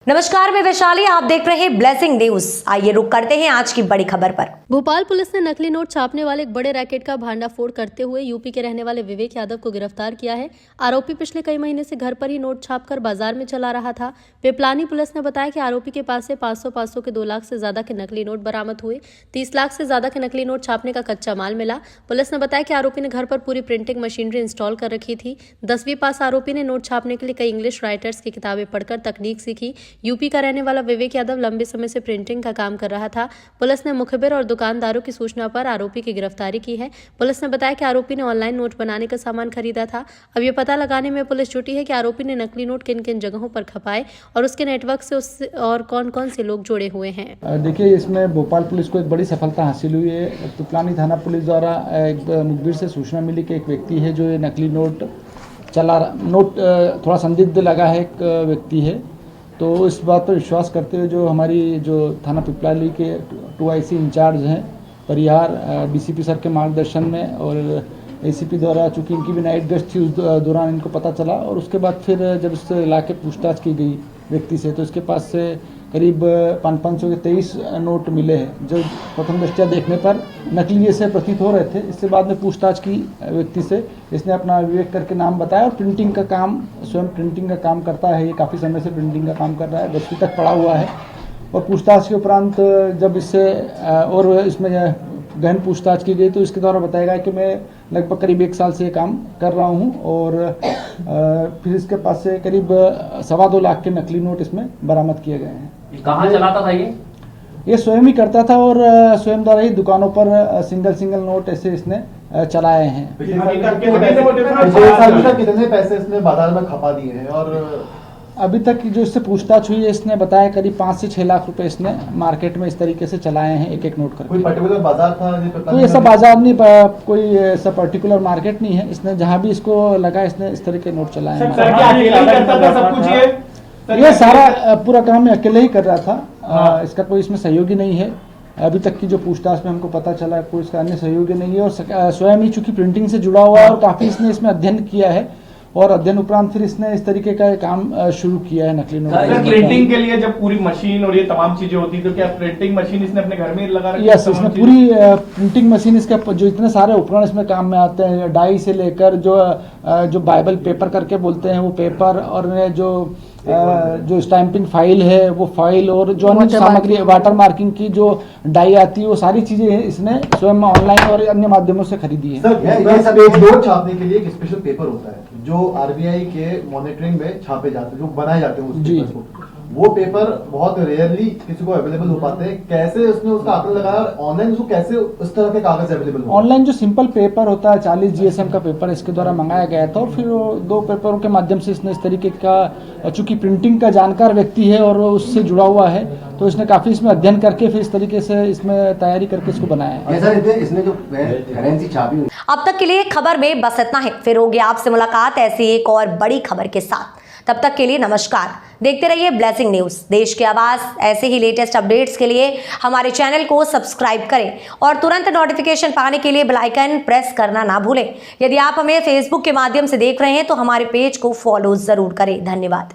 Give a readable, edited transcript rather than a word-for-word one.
नमस्कार, मैं वैशाली, आप देख रहे हैं ब्लेसिंग न्यूज। आइए रुक करते हैं आज की बड़ी खबर पर। भोपाल पुलिस ने नकली नोट छापने वाले एक बड़े रैकेट का भांडाफोड़ करते हुए यूपी के रहने वाले विवेक यादव को गिरफ्तार किया है। आरोपी पिछले कई महीने से घर पर ही नोट छापकर बाजार में चला रहा था। पिपलानी पुलिस ने बताया कि आरोपी के पास से 500 के 2 लाख से ज्यादा के नकली नोट बरामद हुए। 30 लाख से ज्यादा के नकली नोट छापने का कच्चा माल मिला। पुलिस ने बताया कि आरोपी ने घर पर पूरी प्रिंटिंग मशीनरी इंस्टॉल कर रखी थी। 10वीं पास आरोपी ने नोट छापने के लिए कई इंग्लिश राइटर्स की किताबें पढ़कर तकनीक सीखी। यूपी का रहने वाला विवेक यादव लंबे समय से प्रिंटिंग का काम कर रहा था। पुलिस ने मुखबिर और दुकानदारों की सूचना पर आरोपी की गिरफ्तारी की है। पुलिस ने बताया कि आरोपी ने ऑनलाइन नोट बनाने का सामान खरीदा था। अब ये पता लगाने में पुलिस जुटी है कि आरोपी ने नकली नोट किन किन जगहों पर खपाए और उसके नेटवर्क से उससे और कौन कौन से लोग जुड़े हुए हैं। देखिए, इसमें भोपाल पुलिस को एक बड़ी सफलता हासिल हुई है। पिपलानी थाना पुलिस द्वारा एक मुखबिर से सूचना मिली कि एक व्यक्ति है जो ये नकली नोट थोड़ा संदिग्ध लगा है, एक व्यक्ति है। तो इस बात पर विश्वास करते हुए जो हमारी थाना पिपलानी के 2IC इंचार्ज हैं परिहार, DCP सर के मार्गदर्शन में और ACP द्वारा, चूँकि इनकी भी नाइट गश्त थी, उस दौरान इनको पता चला और उसके बाद फिर जब इस इलाके पूछताछ की गई व्यक्ति से, तो इसके पास से करीब 500 के 23 नोट मिले हैं, जो प्रथम दृष्टया देखने पर नकली जैसे प्रतीत हो रहे थे। इससे बाद में पूछताछ की व्यक्ति से, इसने अपना विवेक करके नाम बताया और प्रिंटिंग का काम, स्वयं प्रिंटिंग का काम करता है। ये काफ़ी समय से प्रिंटिंग का काम कर रहा है, 10वीं तक पढ़ा हुआ है। और पूछताछ के उपरांत जब इससे और इसमें गहन पूछताछ की गई तो इसके द्वारा बताया गया कि मैं लगभग करीब 1 साल से ये काम कर रहा हूँ और फिर इसके पास से करीब 2.25 लाख के नकली नोट इसमें बरामद किए गए हैं। कहाँ चलाता था ये स्वयं ही करता था और स्वयं द्वारा ही दुकानों पर सिंगल नोट ऐसे इसने चलाए हैं। कितने पैसे इसने बाजार में खपा दिए हैं? और अभी तक जो इससे पूछताछ हुई है, इसने बताया करीब 5 से 6 लाख रुपए इसने मार्केट में इस तरीके से चलाए हैं, एक नोट करके। कोई पर्टिकुलर बाजार था? कोई ऐसा बाजार नहीं, कोई ऐसा पर्टिकुलर मार्केट नहीं है। इसने जहां भी इसको लगा, इसने इस तरह के नोट चलाए हैं। ये सारा पूरा काम मैं अकेले ही कर रहा था। इसका कोई इसमें सहयोगी नहीं है। अभी तक की जो पूछताछ में हमको पता चला, कोई इसका अन्य सहयोगी नहीं है और स्वयं ही चूंकि प्रिंटिंग से जुड़ा हुआ है और काफी इसने इसमें अध्ययन किया है और अध्ययन उपरांत फिर इसने इस तरीके का काम शुरू किया है नकली नोट। प्रिंटिंग के लिए जब पूरी मशीन और ये तमाम चीजें होती तो क्या प्रिंटिंग मशीन इसने अपने घर में लगा रखी? यस, इसमें पूरी प्रिंटिंग मशीन, इसका जो इतने सारे उपकरण इसमें काम में आते हैं, डाई से लेकर जो बाइबल पेपर करके बोलते हैं वो पेपर, और जो स्टैंपिंग फाइल है वो फाइल, और जो अन्य सामग्री वाटर मार्किंग की जो डाई आती है वो सारी चीजें इसने स्वयं ऑनलाइन और अन्य माध्यमों से खरीदी है। ये सब एक नोट छापने के लिए एक स्पेशल पेपर होता है जो RBI के मॉनिटरिंग में छापे जाते हैं, जो बनाए जाते हैं उस पेपर को। वो पेपर बहुत रेयरली किसी को अवेलेबल हो पाते हैं। कैसे उसने उसका आंकड़ा लगाया? ऑनलाइन उसको कैसे उस तरह के कागज अवेलेबल हो? ऑनलाइन जो सिंपल पेपर होता है 40 GSM का पेपर इसके द्वारा मंगाया गया था और फिर 2 पेपरों के माध्यम से इसने इस तरीके का, चूंकि प्रिंटिंग का जानकार व्यक्ति है और उससे जुड़ा हुआ है, तो इसने काफी इसमें अध्ययन करके फिर इस तरीके से इसमें तैयारी करके इसको बनाया है। इसने जो करेंसी छापी। अब तक के लिए खबर में बस इतना ही। फिर होगी आपसे मुलाकात ऐसी एक और बड़ी खबर के साथ। तब तक के लिए नमस्कार। देखते रहिए ब्लेसिंग न्यूज, देश की आवाज। ऐसे ही लेटेस्ट अपडेट्स के लिए हमारे चैनल को सब्सक्राइब करें और तुरंत नोटिफिकेशन पाने के लिए बेल आइकन प्रेस करना ना भूलें। यदि आप हमें फेसबुक के माध्यम से देख रहे हैं तो हमारे पेज को फॉलो जरूर करें। धन्यवाद।